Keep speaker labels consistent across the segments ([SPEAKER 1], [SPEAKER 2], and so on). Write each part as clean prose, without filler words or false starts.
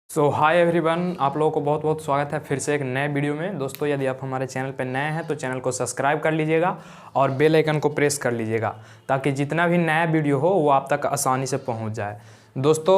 [SPEAKER 1] Hi everyone, आप लोगों को बहुत बहुत स्वागत है फिर से एक नए वीडियो में। दोस्तों, यदि आप हमारे चैनल पर नए हैं तो चैनल को सब्सक्राइब कर लीजिएगा और बेल आइकन को प्रेस कर लीजिएगा ताकि जितना भी नया वीडियो हो वो आप तक आसानी से पहुंच जाए। दोस्तों,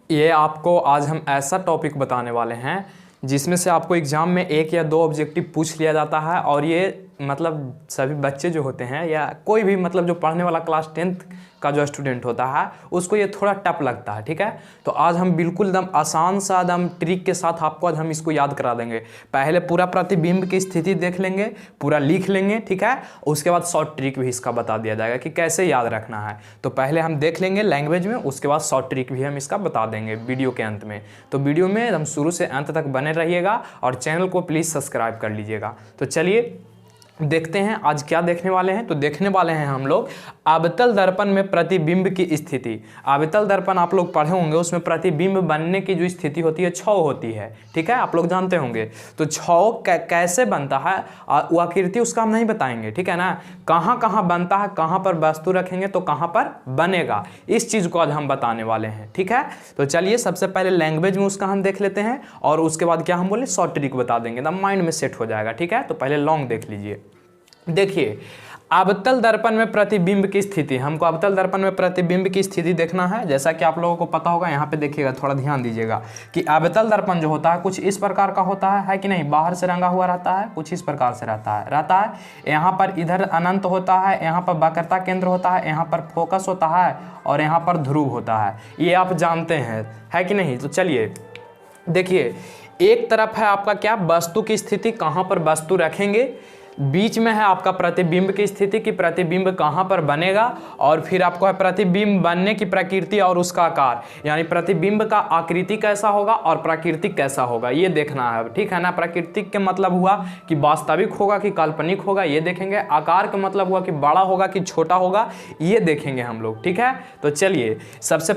[SPEAKER 1] ये आपको आज हम ऐसा टॉपिक बताने वाले हैं जिसमें से आपको एग्ज़ाम में एक या दो ऑब्जेक्टिव पूछ लिया जाता है और ये मतलब सभी बच्चे जो होते हैं या कोई भी मतलब जो पढ़ने वाला क्लास 10th का जो स्टूडेंट होता है उसको ये थोड़ा टफ लगता है। ठीक है, तो आज हम बिल्कुल एकदम आसान सा एकदम ट्रिक के साथ आपको आज हम इसको याद करा देंगे। पहले पूरा प्रतिबिंब की स्थिति देख लेंगे, पूरा लिख लेंगे, ठीक है। उसके बाद शॉर्ट ट्रिक भी इसका बता दिया जाएगा कि कैसे याद रखना है। तो पहले हम देख लेंगे लैंग्वेज में, उसके बाद शॉर्ट ट्रिक भी हम इसका बता देंगे वीडियो के अंत में। तो वीडियो में हम शुरू से अंत तक बने रहिएगा और चैनल को प्लीज़ सब्सक्राइब कर लीजिएगा। तो चलिए देखते हैं आज क्या देखने वाले हैं। तो देखने वाले हैं हम लोग अवतल दर्पण में प्रतिबिंब की स्थिति। अवतल दर्पण आप लोग पढ़े होंगे, उसमें प्रतिबिंब बनने की जो स्थिति होती है छौ होती है। ठीक है, आप लोग जानते होंगे। तो छौ कैसे बनता है वो आकृति उसका हम नहीं बताएंगे, ठीक है ना। कहाँ कहाँ बनता है, कहाँ पर वस्तु रखेंगे तो कहाँ पर बनेगा, इस चीज़ को आज हम बताने वाले हैं। ठीक है, तो चलिए सबसे पहले लैंग्वेज में उसका हम देख लेते हैं और उसके बाद क्या हम बोले शॉर्ट ट्रिक बता देंगे, तब माइंड में सेट हो जाएगा। ठीक है, तो पहले लॉन्ग देख लीजिए। देखिए, अवतल दर्पण में प्रतिबिंब की स्थिति, हमको अवतल दर्पण में प्रतिबिंब की स्थिति देखना है। जैसा कि आप लोगों को पता होगा, यहाँ पे देखिएगा, थोड़ा ध्यान दीजिएगा कि अवतल दर्पण जो होता है कुछ इस प्रकार का होता है कि नहीं। बाहर से रंगा हुआ रहता है, कुछ इस प्रकार से रहता है। यहाँ पर इधर अनंत होता है, यहाँ पर वक्रता केंद्र होता है, यहाँ पर फोकस होता है और यहाँ पर ध्रुव होता है। ये आप जानते हैं, है कि नहीं। तो चलिए देखिए, एक तरफ है आपका क्या, वस्तु की स्थिति, कहाँ पर वस्तु रखेंगे। बीच में है आपका प्रतिबिंब की स्थिति कि प्रतिबिंब कहाँ पर बनेगा, और फिर आपको है प्रतिबिंब बनने की प्रकृति और उसका आकार, यानी प्रतिबिंब का आकृति कैसा होगा और प्राकृतिक कैसा होगा ये देखना है। ठीक है ना। प्राकृतिक के मतलब हुआ कि वास्तविक होगा कि काल्पनिक होगा, ये देखेंगे। आकार का मतलब हुआ कि बड़ा होगा कि छोटा होगा, ये देखेंगे हम लोग। ठीक है, तो चलिए सबसे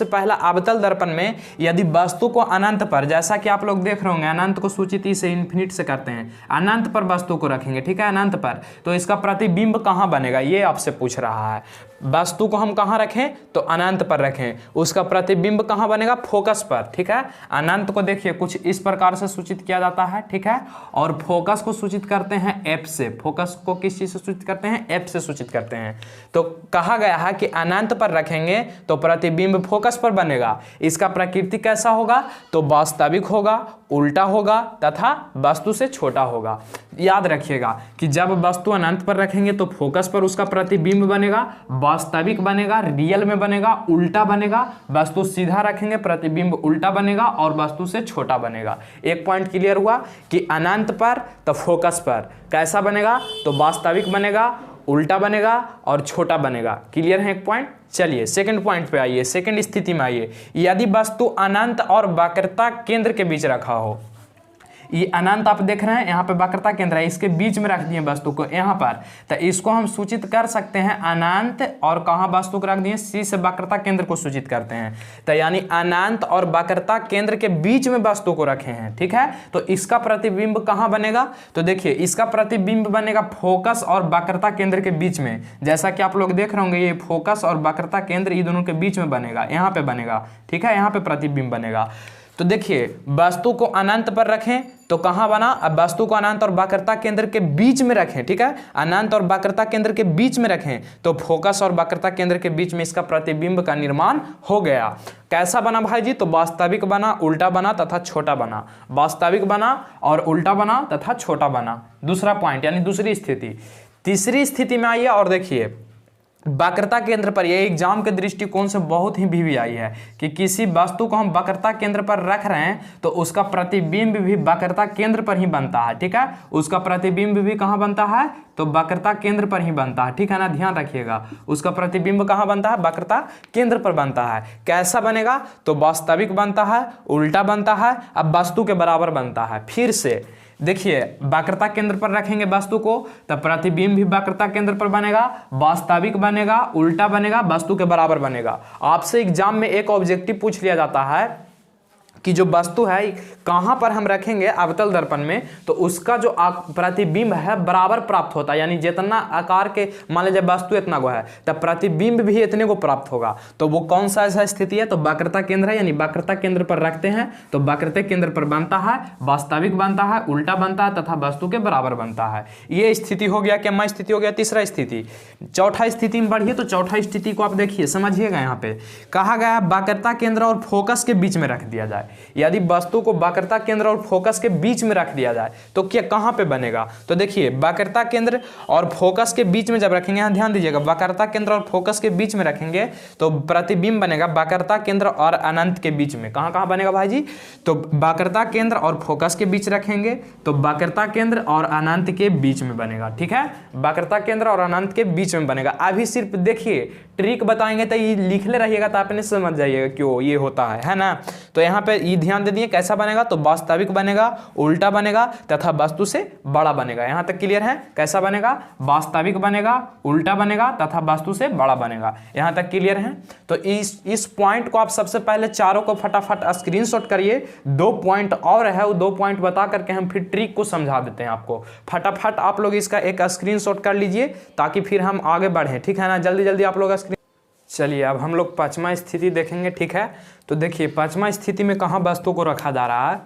[SPEAKER 1] पहला अवतल दर्पण में यदि वस्तु को अनंत पर, जैसा कि आप लोग देख रहे होंगे, अनंत को सूचित से इन्फिनिट से करते हैं, अनंत पर वस्तु रखेंगे, ठीक है, अनंत पर, तो इसका प्रतिबिंब कहां बनेगा ये आपसे पूछ रहा है। वस्तु को हम कहां रखें तो अनंत पर रखें, उसका प्रतिबिंब कहां बनेगा, फोकस पर। ठीक है, अनंत को देखिए कुछ इस प्रकार से सूचित किया जाता है, ठीक है, और फोकस को सूचित करते हैं एफ से। फोकस को किस चीज से सूचित करते हैं, एफ से सूचित करते हैं। तो कहा गया है कि अनंत पर रखेंगे तो प्रतिबिंब फोकस पर बनेगा। इसका प्रकृति कैसा होगा तो वास्तविक होगा, उल्टा होगा तथा वस्तु से छोटा होगा। याद रखिएगा कि जब वस्तु अनंत पर रखेंगे तो फोकस पर उसका प्रतिबिंब बनेगा, वास्तविक बनेगा, रियल में बनेगा, उल्टा बनेगा। वस्तु सीधा रखेंगे, प्रतिबिंब उल्टा बनेगा और वस्तु से छोटा बनेगा। एक पॉइंट क्लियर हुआ कि अनंत पर तो फोकस पर कैसा बनेगा तो वास्तविक बनेगा, उल्टा बनेगा और छोटा बनेगा। क्लियर है एक पॉइंट। चलिए सेकंड पॉइंट पे आइए, सेकंड स्थिति में आइए। यदि वस्तु अनंत और वक्रता केंद्र के बीच रखा हो, ये अनंत आप देख रहे हैं, यहाँ पे वक्रता केंद्र है, इसके बीच में रख दिए वस्तु को यहाँ पर, तो इसको हम सूचित कर सकते हैं अनंत, और कहाँ वस्तु को रख दिए, सी से वक्रता केंद्र को सूचित करते हैं। तो यानी अनंत और वक्रता केंद्र के बीच में वस्तु को रखे हैं, ठीक है। तो इसका प्रतिबिंब कहाँ बनेगा तो देखिए, इसका प्रतिबिंब बनेगा फोकस और वक्रता केंद्र के बीच में। जैसा कि आप लोग देख रहे होंगे, ये फोकस और वक्रता केंद्र ये दोनों के बीच में बनेगा, यहाँ पे बनेगा, ठीक है, यहाँ पे प्रतिबिंब बनेगा। तो देखिए, वस्तु को अनंत पर रखें तो कहां बना, अब वस्तु को अनंत और वक्रता केंद्र के बीच में रखें, ठीक है, अनंत और वक्रता केंद्र के बीच में रखें तो फोकस और वक्रता केंद्र के बीच में इसका प्रतिबिंब का निर्माण हो गया। कैसा बना भाई जी तो वास्तविक बना, उल्टा बना तथा छोटा बना। वास्तविक बना और उल्टा बना तथा छोटा बना। दूसरा पॉइंट यानी दूसरी स्थिति। तीसरी स्थिति में आइए और देखिए, वक्रता केंद्र पर, यह एग्जाम के दृष्टिकोण से बहुत ही भी आई है कि किसी वस्तु को हम वक्रता केंद्र पर रख रहे हैं तो उसका प्रतिबिंब भी वक्रता केंद्र पर ही बनता है, ठीक है। उसका प्रतिबिंब भी कहाँ बनता है तो वक्रता केंद्र पर ही बनता है, ठीक है ना, ध्यान रखिएगा। उसका प्रतिबिंब कहाँ बनता है, वक्रता केंद्र पर बनता है। कैसा बनेगा तो वास्तविक बनता है, उल्टा बनता है, अब वस्तु के बराबर बनता है। फिर से देखिए, वक्रता केंद्र पर रखेंगे वस्तु को तब प्रतिबिंब भी वक्रता केंद्र पर बनेगा, वास्तविक बनेगा, उल्टा बनेगा, वस्तु के बराबर बनेगा। आपसे एग्जाम में एक ऑब्जेक्टिव पूछ लिया जाता है कि जो वस्तु है कहाँ पर हम रखेंगे अवतल दर्पण में, तो उसका जो प्रतिबिंब है बराबर प्राप्त होता है। यानी जितना आकार के, मान लीजिए वस्तु इतना को है, तब प्रतिबिंब भी इतने को प्राप्त होगा। तो वो कौन सा ऐसा स्थिति है, तो वक्रता केंद्र है। यानी वक्रता केंद्र पर रखते हैं तो वक्रता केंद्र पर बनता है, वास्तविक बनता है, उल्टा बनता है तथा वस्तु के बराबर बनता है। ये स्थिति हो गया, क्या स्थिति हो गया, तीसरा स्थिति। चौथा स्थिति में बढ़िए, तो चौथा स्थिति को आप देखिए, समझिएगा। यहाँ पे कहा गया वक्रता केंद्र और फोकस के बीच में रख दिया जाए। यदि वस्तु को वक्रता केंद्र और फोकस के बीच में रख दिया जाए तो क्या कहां पे बनेगा, तो देखिए वक्रता केंद्र और फोकस के बीच में जब रखेंगे, यहां ध्यान दीजिएगा, वक्रता केंद्र और फोकस के बीच में रखेंगे तो प्रतिबिंब बनेगा वक्रता केंद्र और अनंत के बीच में। कहां कहां बनेगा भाई जी, तो वक्रता केंद्र और फोकस के बीच रखेंगे तो वक्रता केंद्र और अनंत के बीच में बनेगा। ठीक है, वक्रता केंद्र और अनंत के बीच में बनेगा। अभी सिर्फ देखिए ट्रिक बताएंगे तो ये लिख ले रहिएगा तो आपने समझ जाइएगा क्यों ये होता है ना। तो यहाँ पे ये ध्यान दे दिए कैसा बनेगा, तो वास्तविक बनेगा, उल्टा बनेगा तथा वस्तु से बड़ा बनेगा। यहाँ तक क्लियर है, कैसा बनेगा, वास्तविक बनेगा, उल्टा बनेगा तथा वस्तु से बड़ा बनेगा। यहाँ तक क्लियर है। तो इस पॉइंट को आप सबसे पहले चारों को फटाफट स्क्रीनशॉट करिए। 2 पॉइंट और है, वो 2 पॉइंट बता करके हम फिर ट्रिक को समझा देते हैं आपको। फटाफट आप लोग इसका एक स्क्रीनशॉट कर लीजिए ताकि फिर हम आगे बढ़ें। ठीक है ना, जल्दी जल्दी आप लोग चलिए अब हम लोग पांचवा स्थिति देखेंगे। ठीक है, तो देखिए पांचवा स्थिति में कहाँ वस्तु को रखा जा रहा है,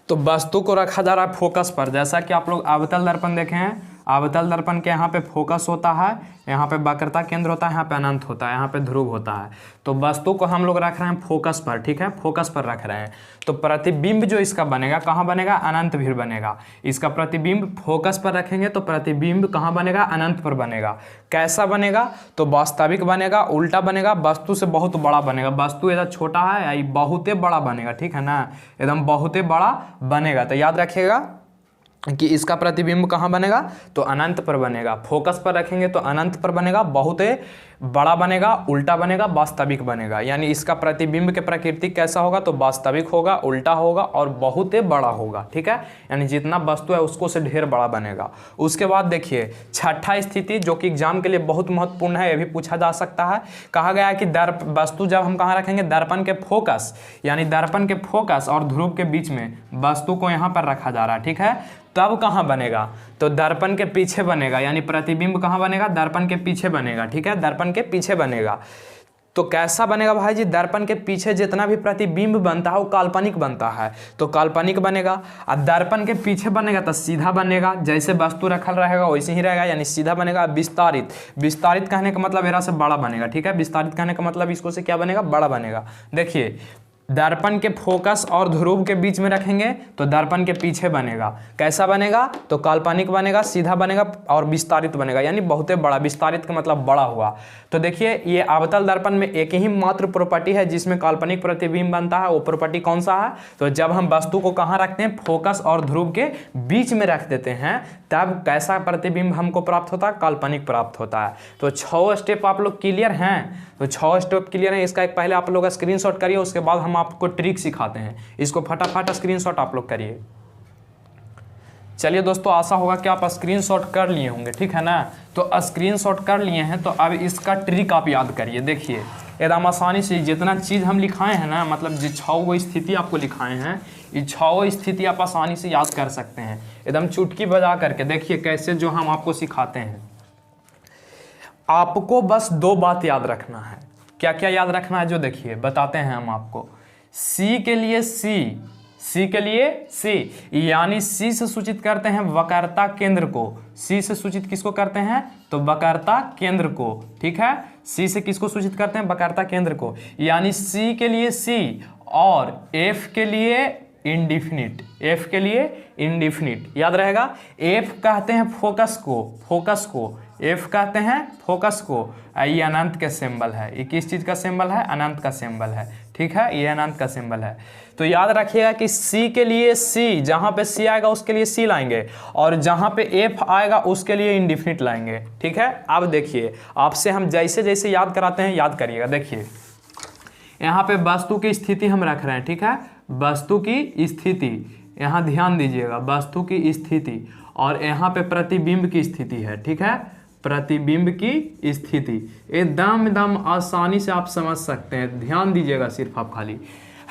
[SPEAKER 1] तो वस्तु को रखा जा रहा है फोकस पर। जैसा कि आप लोग अवतल दर्पण देखे हैं, अवतल दर्पण के यहाँ पे फोकस होता है, यहाँ पे वक्रता केंद्र होता है, यहाँ पे अनंत होता है, यहाँ पे ध्रुव होता है। तो वस्तु को हम लोग रख रहे हैं फोकस पर। ठीक है, फोकस पर रख रहे हैं तो प्रतिबिंब जो इसका बनेगा कहाँ बनेगा, अनंत भी बनेगा। इसका प्रतिबिंब फोकस पर रखेंगे तो प्रतिबिंब कहाँ बनेगा, अनंत पर बनेगा। कैसा बनेगा, तो वास्तविक बनेगा, उल्टा बनेगा, वस्तु से बहुत बड़ा बनेगा। वस्तु एकदम छोटा है, ये बहुत बड़ा बनेगा। ठीक है ना, एकदम बहुत बड़ा बनेगा। तो याद रखिएगा कि इसका प्रतिबिंब कहाँ बनेगा, तो अनंत पर बनेगा। फोकस पर रखेंगे तो अनंत पर बनेगा, बहुत बड़ा बनेगा, उल्टा बनेगा, वास्तविक बनेगा। यानी इसका प्रतिबिंब के प्रकृति कैसा होगा, तो वास्तविक होगा, उल्टा होगा और बहुत बड़ा होगा। ठीक है, यानी जितना वस्तु है उसको से ढेर बड़ा बनेगा। उसके बाद देखिए छठा स्थिति जो कि एग्जाम के लिए बहुत महत्वपूर्ण है, ये भी पूछा जा सकता है। कहा गया है कि वस्तु जब हम कहाँ रखेंगे, दर्पण के फोकस, यानी दर्पण के फोकस और ध्रुव के बीच में वस्तु को यहाँ पर रखा जा रहा है। ठीक है, तब कहाँ बनेगा, तो दर्पण के पीछे बनेगा। यानी प्रतिबिंब कहाँ बनेगा, दर्पण के पीछे बनेगा। ठीक है, दर्पण के पीछे बनेगा। तो कैसा बनेगा भाई जी, दर्पण के पीछे जितना भी प्रतिबिंब बनता है वो काल्पनिक बनता है, तो काल्पनिक बनेगा। और दर्पण के पीछे बनेगा तो सीधा बनेगा, जैसे वस्तु रखल रहेगा वैसे ही रहेगा, यानी सीधा बनेगा। विस्तारित, विस्तारित कहने का मतलब एरा से बड़ा बनेगा। ठीक है, विस्तारित कहने का मतलब इसको से क्या बनेगा, बड़ा बनेगा। देखिए दर्पण के फोकस और ध्रुव के बीच में रखेंगे तो दर्पण के पीछे बनेगा। कैसा बनेगा, तो काल्पनिक बनेगा, सीधा बनेगा और विस्तारित बनेगा, यानी बहुत बड़ा। विस्तारित का मतलब बड़ा हुआ। तो देखिए ये अवतल दर्पण में एक ही मात्र प्रॉपर्टी है जिसमें काल्पनिक प्रतिबिंब बनता है। वो प्रॉपर्टी कौन सा है, तो जब हम वस्तु को कहाँ रखते हैं, फोकस और ध्रुव के बीच में रख देते हैं तब कैसा प्रतिबिंब हमको प्राप्त होता है, काल्पनिक प्राप्त होता है। तो 6 स्टेप आप लोग क्लियर हैं, तो 6 स्टेप क्लियर है। इसका एक पहले आप लोग स्क्रीनशॉट करिए, उसके बाद हम आपको ट्रिक सिखाते हैं। इसको फटाफट स्क्रीनशॉट आप लोग करिए। चलिए दोस्तों, आशा होगा कि आप स्क्रीनशॉट कर लिए होंगे। ठीक है ना, तो स्क्रीनशॉट कर लिए हैं तो अब इसका ट्रिक आप याद करिए। देखिए एकदम आसानी से जितना चीज़ हम लिखाए हैं ना, मतलब जो 6 स्थिति आपको लिखाए हैं, ये 6 स्थिति आप आसानी से याद कर सकते हैं एकदम चुटकी बजा करके। देखिए कैसे जो हम आपको सिखाते हैं। आपको बस 2 बात याद रखना है। क्या क्या याद रखना है, जो देखिए बताते हैं हम आपको। सी के लिए सी के लिए सी, यानी सी से सूचित करते हैं वक्रता केंद्र को। सी से सूचित किसको करते हैं, तो वक्रता केंद्र को। ठीक है, सी से किसको सूचित करते हैं, वक्रता केंद्र को। यानी सी के लिए सी और एफ के लिए इंडिफिनिट, एफ के लिए इंडिफिनिट याद रहेगा। एफ कहते हैं फोकस को, फोकस को एफ कहते हैं फोकस को। ये अनंत का सिंबल है। ये किस चीज़ का सिंबल है, अनंत का सिंबल है। ठीक है, ये अनंत का सिंबल है। तो याद रखिएगा कि सी के लिए सी, जहाँ पे सी आएगा उसके लिए सी लाएंगे और जहाँ पे एफ आएगा उसके लिए इंडिफिनिट लाएंगे। ठीक है, अब देखिए आपसे हम जैसे जैसे याद कराते हैं याद करिएगा। देखिए यहाँ पे वस्तु की स्थिति हम रख रहे हैं। ठीक है, वस्तु की स्थिति, यहाँ ध्यान दीजिएगा, वस्तु की स्थिति, और यहाँ पे प्रतिबिंब की स्थिति है। ठीक है, प्रतिबिंब की स्थिति एकदम आसानी से आप समझ सकते हैं। ध्यान दीजिएगा सिर्फ आप खाली।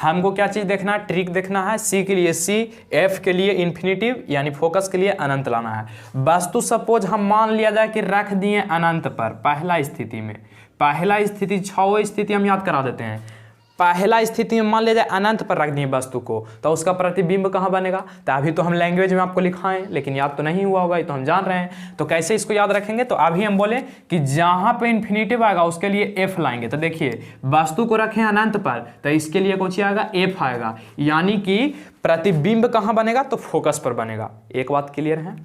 [SPEAKER 1] हमको क्या चीज़ देखना है, ट्रिक देखना है। सी के लिए सी, एफ के लिए इन्फिनिटिव यानी फोकस के लिए अनंत लाना है। वस्तु सपोज हम मान लिया जाए कि रख दिए अनंत पर, पहला स्थिति में, पहला स्थिति 6 स्थिति हम याद करा देते हैं। पहला स्थिति में मान लिया जाए अनंत पर रख दिए वस्तु को, तो उसका प्रतिबिंब कहाँ बनेगा। तो अभी तो हम लैंग्वेज में आपको लिखाएं, लेकिन याद तो नहीं हुआ होगा, ये तो हम जान रहे हैं। तो कैसे इसको याद रखेंगे, तो अभी हम बोले कि जहां पे इन्फिनिटिव आएगा उसके लिए एफ लाएंगे। तो देखिए वस्तु को रखें अनंत पर, तो इसके लिए कौन सी आएगा, एफ आएगा, यानी कि प्रतिबिंब कहाँ बनेगा, तो फोकस पर बनेगा। एक बात क्लियर है।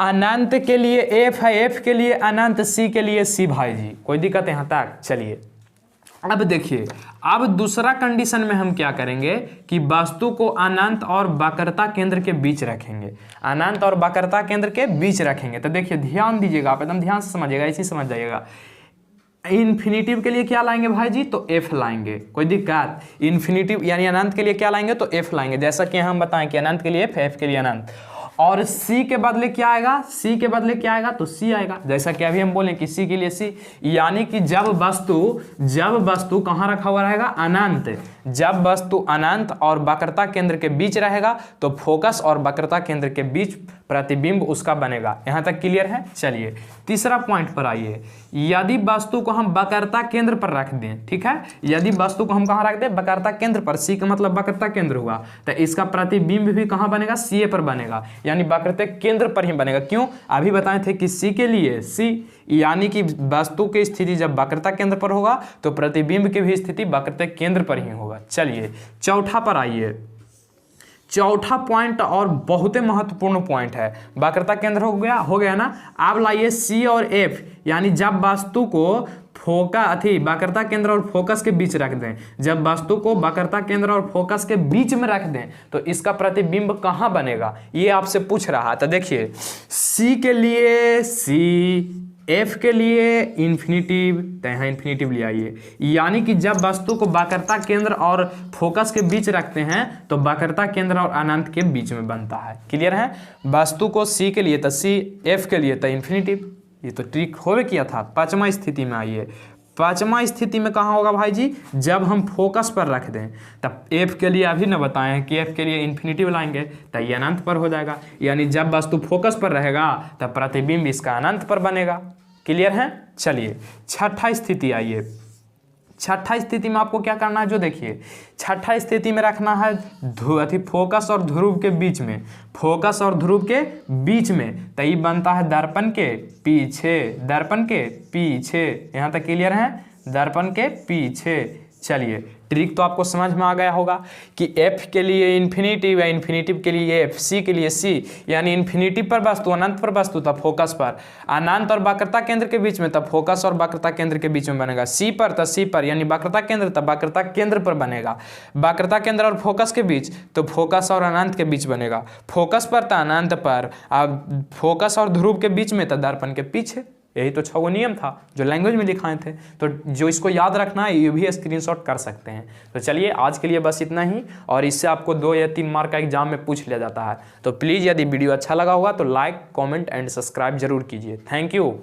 [SPEAKER 1] अनंत के लिए एफ है, एफ के लिए अनंत, सी के लिए सी। भाई जी कोई दिक्कत यहाँ तक। चलिए अब देखिए, अब दूसरा कंडीशन में हम क्या करेंगे कि वस्तु को अनंत और वक्रता केंद्र के बीच रखेंगे, अनंत और वक्रता केंद्र के बीच रखेंगे। तो देखिए ध्यान दीजिएगा, आप एकदम ध्यान से समझिएगा, ऐसे ही समझ जाइएगा। इन्फिनिटिव के लिए क्या लाएंगे भाई जी, तो एफ लाएंगे, कोई दिक्कत। इन्फिनिटिव यानी अनंत के लिए क्या लाएंगे, तो एफ लाएंगे, जैसा कि हम बताएं कि अनंत के लिए एफ के लिए अनंत। और सी के बदले क्या आएगा, सी के बदले क्या आएगा, तो सी आएगा, जैसा कि अभी हम बोले कि सी के लिए सी। यानी कि जब वस्तु कहाँ रखा हुआ रहेगा, अनंत, जब वस्तु अनंत और वक्रता केंद्र के बीच रहेगा तो फोकस और वक्रता केंद्र के बीच प्रतिबिंब उसका बनेगा। यहां तक क्लियर है। चलिए तीसरा पॉइंट पर आइए। यदि वस्तु को हम वक्रता केंद्र पर रख दें, ठीक है, यदि वस्तु को हम कहां रख दें, वक्रता केंद्र पर, सी का मतलब वक्रता केंद्र हुआ, तो इसका प्रतिबिंब भी कहां बनेगा, सी पर बनेगा, यानी वक्रता केंद्र पर ही बनेगा। क्यों, अभी बताए थे कि सी के लिए सी, यानी कि वस्तु की स्थिति जब वक्रता केंद्र पर होगा तो प्रतिबिंब की भी स्थिति वक्रता केंद्र पर ही होगा। चलिए चौथा पर आइए। चौथा पॉइंट और बहुत महत्वपूर्ण पॉइंट है। वक्रता केंद्र हो गया ना। अब लाइए सी और एफ, यानी जब वस्तु को वक्रता केंद्र और फोकस के बीच रख दें, जब वस्तु को वक्रता केंद्र और फोकस के बीच में रख दें तो इसका प्रतिबिंब कहां बनेगा, ये आपसे पूछ रहा है। तो देखिए सी के लिए सी, एफ के लिए इन्फिनिटिव, तो यहाँ इन्फिनिटिव ले आइए, यानी कि जब वस्तु को वक्रता केंद्र और फोकस के बीच रखते हैं तो वक्रता केंद्र और अनंत के बीच में बनता है। क्लियर है। वस्तु को सी के लिए तो सी, एफ के लिए तो इन्फिनिटिव, ये तो ट्रिक होवे किया था। पांचवा स्थिति में आइए। पांचवा स्थिति में कहाँ होगा भाई जी, जब हम फोकस पर रख दें, तब एफ के लिए अभी न बताएं कि एफ के लिए इन्फिनिटिव लाएंगे तो ये अनंत पर हो जाएगा, यानी जब वस्तु फोकस पर रहेगा तब प्रतिबिंब इसका अनंत पर बनेगा। क्लियर है। चलिए छठा स्थिति आइए। छठा स्थिति में आपको क्या करना है, जो देखिए छठा स्थिति में रखना है फोकस और ध्रुव के बीच में, फोकस और ध्रुव के बीच में, तो ये बनता है दर्पण के पीछे, दर्पण के पीछे। यहाँ तक क्लियर है, दर्पण के पीछे। चलिए ट्रिक तो आपको समझ में आ गया होगा कि एफ के लिए इन्फिनिटिव या इन्फिनिटिव के लिए एफ, सी के लिए सी, यानी इन्फिनिटिव पर वस्तु, अनंत पर वस्तु तब फोकस पर, अनंत और वक्रता केंद्र के बीच में तब फोकस और वक्रता केंद्र के बीच में बनेगा, सी पर तो सी पर, यानी वक्रता केंद्र तब वक्रता केंद्र पर बनेगा, वक्रता केंद्र और फोकस के बीच तो फोकस और अनंत के बीच बनेगा, फोकस पर तो अनंत पर, अब फोकस और ध्रुव के बीच में तो दर्पण के पीछे। यही तो 6 नियम था जो लैंग्वेज में लिखाए थे। तो जो इसको याद रखना है ये भी स्क्रीनशॉट कर सकते हैं। तो चलिए आज के लिए बस इतना ही, और इससे आपको 2 या 3 मार्क का एग्जाम में पूछ लिया जाता है। तो प्लीज़ यदि वीडियो अच्छा लगा होगा तो लाइक, कमेंट एंड सब्सक्राइब जरूर कीजिए। Thank you.